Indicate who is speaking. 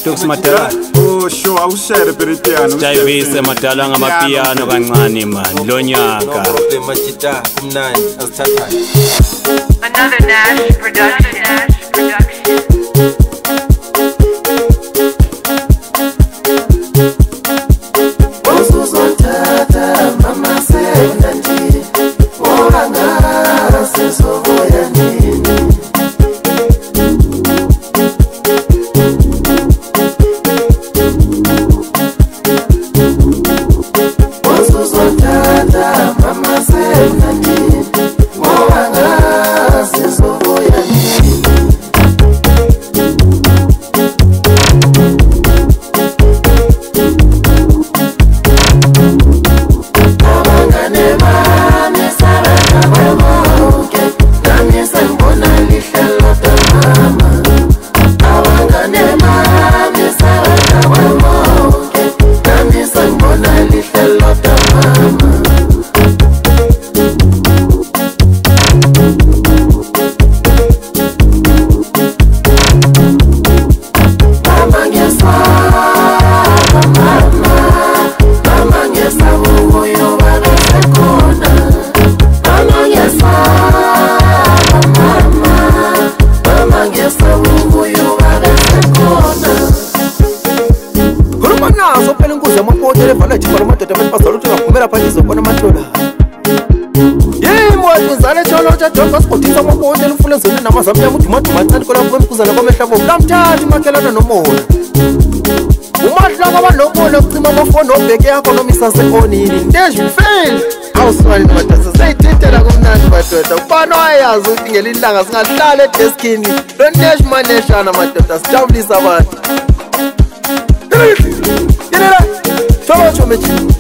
Speaker 1: Dogs Matala.
Speaker 2: Oh, sure, I will share the piano.
Speaker 1: Divise Matala ngamapiano kancane man lo nyaka.
Speaker 3: Another Nash production.
Speaker 4: Namazamia muthi mathani kola mfukuzana kwamehlabo kamthathi makhelana nomoya umahlaka abanomoya ukucima amafoni obheke yakho noma isasefonini nteje fail awuswali madoda sayithethela kumnandi madoda ubani wayazi ukuthi ngelinye ilanga singahlala edeskini lo nteje maneshana madoda sijabulisa abantu yelela chomechi